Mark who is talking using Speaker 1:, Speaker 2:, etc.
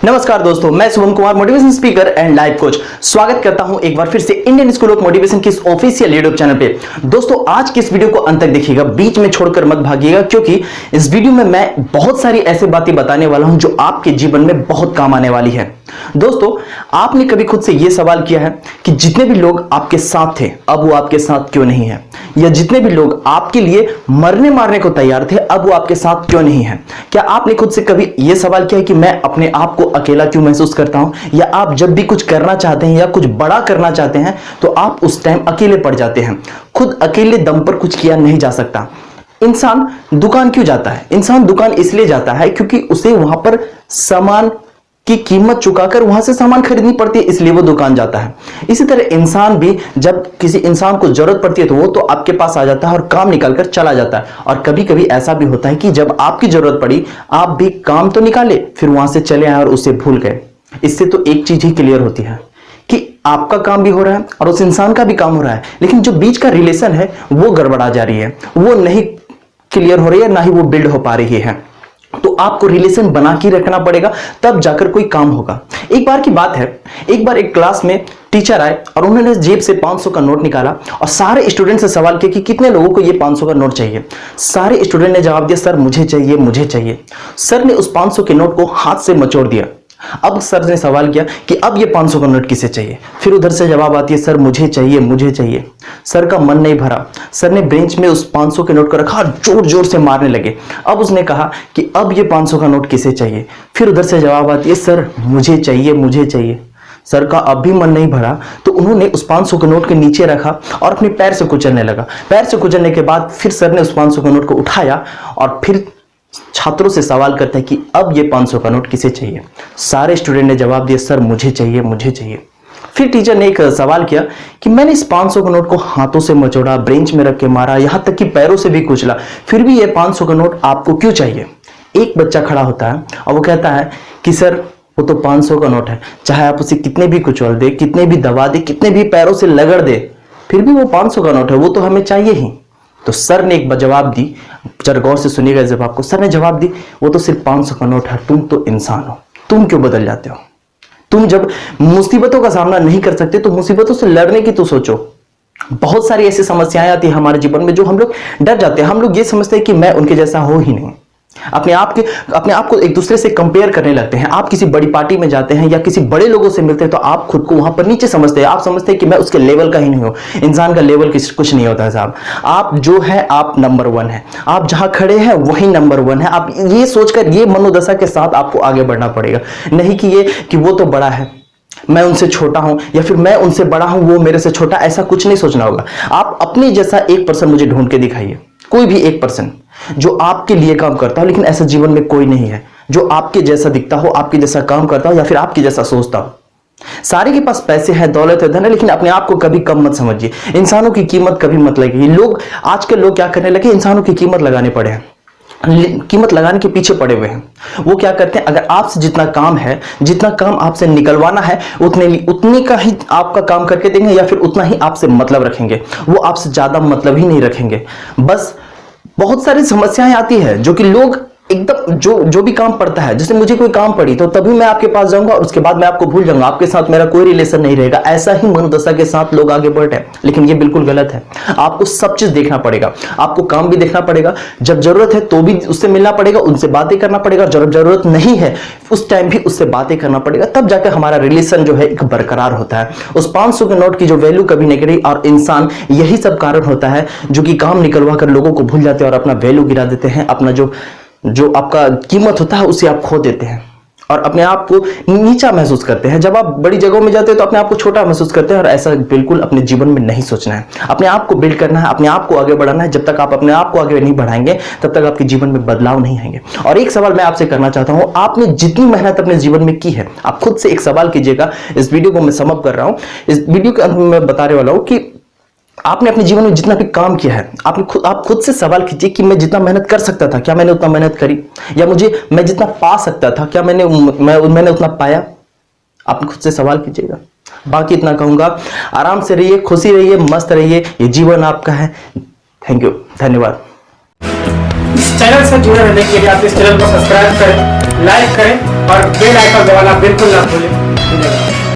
Speaker 1: नमस्कार दोस्तों, मैं Shubham Kumar, motivation speaker and life coach. स्वागत करता हूं एक बार फिर से इंडियन स्कूल ऑफ मोटिवेशन की इस ऑफिशियल यूट्यूब चैनल पे। दोस्तों, आज की इस वीडियो को अंत तक देखिएगा, बीच में छोड़कर मत भागिएगा, क्योंकि इस वीडियो में मैं बहुत सारी ऐसी बातें बताने वाला हूं जो आपके जीवन में बहुत काम आने वाली है। दोस्तों, आपने कभी खुद से यह सवाल किया है कि जितने भी लोग आपके साथ थे अब वो आपके साथ क्यों नहीं है, या जितने भी लोग आपके लिए मरने मारने को तैयार थे अब वो आपके साथ क्यों नहीं है? क्या आपने खुद से कभी यह सवाल किया है कि मैं अपने आप को अकेला क्यों महसूस करता हूं? या आप जब भी कुछ करना चाहते हैं या कुछ बड़ा करना चाहते हैं तो आप उस टाइम अकेले पड़ जाते हैं। खुद अकेले दम पर कुछ किया नहीं जा सकता। इंसान दुकान क्यों जाता है? इंसान दुकान इसलिए जाता है क्योंकि उसे वहां पर सामान की कीमत चुकाकर वहां से सामान खरीदनी पड़ती है, इसलिए वो दुकान जाता है। इसी तरह इंसान भी जब किसी इंसान को जरूरत पड़ती है तो वो तो आपके पास आ जाता है और काम निकाल कर चला जाता है। और कभी कभी ऐसा भी होता है कि जब आपकी जरूरत पड़ी आप भी काम तो निकाले, फिर वहां से चले आए और उसे भूल गए। इससे तो एक चीज ही क्लियर होती है कि आपका काम भी हो रहा है और उस इंसान का भी काम हो रहा है, लेकिन जो बीच का रिलेशन है वो गड़बड़ा जा रही है, वो नहीं क्लियर हो रही है, ना ही वो बिल्ड हो पा रही है। तो आपको रिलेशन बना के रखना पड़ेगा, तब जाकर कोई काम होगा। एक बार की बात है, एक बार एक क्लास में टीचर आए और उन्होंने जेब से 500 का नोट निकाला और सारे स्टूडेंट से सवाल किया कि कितने लोगों को ये 500 का नोट चाहिए। सारे स्टूडेंट ने जवाब दिया, सर मुझे चाहिए, मुझे चाहिए। सर ने उस 500 के नोट को हाथ से मचोड़ दिया। अब सर ने सवाल किया कि अब ये 500 का नोट किसे चाहिए? फिर उधर से जवाब आती है, सर मुझे चाहिए, मुझे चाहिए। सर का मन नहीं भरा, सर ने बेंच में उस 500 के नोट को रखा और जोर जोर से मारने लगे। अब उसने कहा कि अब ये 500 का नोट किसे चाहिए? फिर उधर से जवाब आती है, सर मुझे चाहिए, मुझे चाहिए। सर का अब भी मन नहीं भरा, तो उन्होंने उस 500 के नोट के नीचे रखा और अपने पैर से कुचलने लगा। पैर से कुचलने के बाद फिर सर ने उस 500 के नोट को उठाया और फिर छात्रों से सवाल करते हैं कि अब ये 500 का नोट किसे चाहिए? सारे स्टूडेंट ने जवाब दिया, सर मुझे चाहिए, मुझे चाहिए। फिर टीचर ने एक सवाल किया कि मैंने इस 500 का नोट को हाथों से मचोड़ा, बेंच में रख के मारा, यहां तक कि पैरों से भी कुचला, फिर भी ये 500 का नोट आपको क्यों चाहिए? एक बच्चा खड़ा होता है और वो कहता है कि सर वो तो 500 का नोट है, चाहे आप उसे कितने भी कुचल दे, कितने भी दबा दे, कितने भी पैरों से लगड़ दे, फिर भी वो 500 का नोट है, वो तो हमें चाहिए ही। तो सर ने एक जवाब दी, जरा गौर से सुनिएगा जब आपको। सर ने जवाब दी, वो तो सिर्फ 500 का नोट है, तुम तो इंसान हो, तुम क्यों बदल जाते हो? तुम जब मुसीबतों का सामना नहीं कर सकते तो मुसीबतों से लड़ने की तो सोचो। बहुत सारी ऐसी समस्याएं आती है हमारे जीवन में जो हम लोग डर जाते हैं। हम लोग ये समझते हैं कि मैं उनके जैसा हो ही नहीं। अपने आप को एक दूसरे से कंपेयर करने लगते हैं। आप किसी बड़ी पार्टी में जाते हैं या किसी बड़े लोगों से मिलते हैं तो आप खुद को वहां पर नीचे समझते हैं। आप समझते हैं कि मैं उसके लेवल का ही नहीं हूं। इंसान का लेवल कुछ नहीं होता है साहब। आप जो है आप नंबर 1 है, आप जहां खड़े हैं वही नंबर 1 है। आप ये सोचकर, ये मनोदशा के साथ आपको आगे बढ़ना पड़ेगा, नहीं कि वो तो बड़ा है, मैं उनसे छोटा हूं, या फिर मैं उनसे बड़ा हूं, वो मेरे से छोटा। ऐसा कुछ नहीं सोचना होगा। आप अपने जैसा एक पर्सन मुझे ढूंढ के दिखाइए, कोई भी एक पर्सन जो आपके लिए काम करता हो, लेकिन ऐसा जीवन में कोई नहीं है जो आपके जैसा दिखता हो, आपके जैसा काम करता हो या फिर आपके जैसा सोचता हो। सारे के पास पैसे हैं, दौलत है, धन है, लेकिन अपने आप को कभी कम मत समझिए। इंसानों की कीमत कभी मत लगाइए। आजकल लोग क्या करने लगे, इंसानों की कीमत लगाने पड़े हैं, कीमत लगाने के पीछे पड़े हुए हैं। वो क्या करते हैं, अगर आपसे जितना काम है, जितना काम आपसे निकलवाना है, उतने का ही आपका काम करके देंगे, या फिर उतना ही आपसे मतलब रखेंगे। वो आपसे ज्यादा मतलब ही नहीं रखेंगे। बस बहुत सारी समस्याएं आती है जो कि लोग एकदम जो भी काम पड़ता है, जैसे मुझे कोई काम पड़ी तो तभी मैं आपके पास जाऊंगा और उसके बाद मैं आपको भूल जाऊंगा, आपके साथ मेरा कोई रिलेशन नहीं रहेगा। ऐसा ही मनोदशा के साथ लोग आगे बढ़ रहे हैं, लेकिन ये बिल्कुल गलत है। आपको सब चीज देखना पड़ेगा, आपको काम भी देखना पड़ेगा, जब जरूरत है तो भी उससे मिलना पड़ेगा, उनसे बातें करना पड़ेगा, जब जरूरत नहीं है उस टाइम भी उससे बातें करना पड़ेगा, तब जाकर हमारा रिलेशन जो है एक बरकरार होता है। उस 500 के नोट की जो वैल्यू कभी नहीं गिरी, और इंसान यही सब कारण होता है जो कि काम निकलवा कर लोगों को भूल जाते हैं और अपना वैल्यू गिरा देते हैं। अपना जो आपका कीमत होता है उसे आप खो देते हैं और अपने आप को नीचा महसूस करते हैं। जब आप बड़ी जगहों में जाते हैं तो अपने आप को छोटा महसूस करते हैं, और ऐसा बिल्कुल अपने जीवन में नहीं सोचना है। अपने आप को बिल्ड करना है, अपने आप को आगे बढ़ाना है। जब तक आप अपने आप को आगे नहीं बढ़ाएंगे तब तक आपके जीवन में बदलाव नहीं आएंगे। और एक सवाल मैं आपसे करना चाहता हूं, आपने जितनी मेहनत अपने जीवन में की है, आप खुद से एक सवाल कीजिएगा। इस वीडियो को मैं समाप्त कर रहा हूं। इस वीडियो के अंत में मैं बताने वाला हूं कि आपने अपने जीवन में जितना भी काम किया है, आप खुद से सवाल कीजिए कि मैं जितना मेहनत कर सकता था, क्या मैंने उतना मेहनत करी? या मैं जितना पा सकता था, क्या मैंने उतना पाया? आप खुद से सवाल कीजिएगा। बाकी इतना कहूंगा, आराम से रहिए, खुशी रहिए, मस्त रहिए, ये जीवन आपका है। थैंक यू, धन्यवाद।
Speaker 2: इस चैनल से जुड़े रहने के लिए आप इस चैनल को सब्सक्राइब करें, लाइक करें और बेल आइकन दबाना बिल्कुल ना भूलें।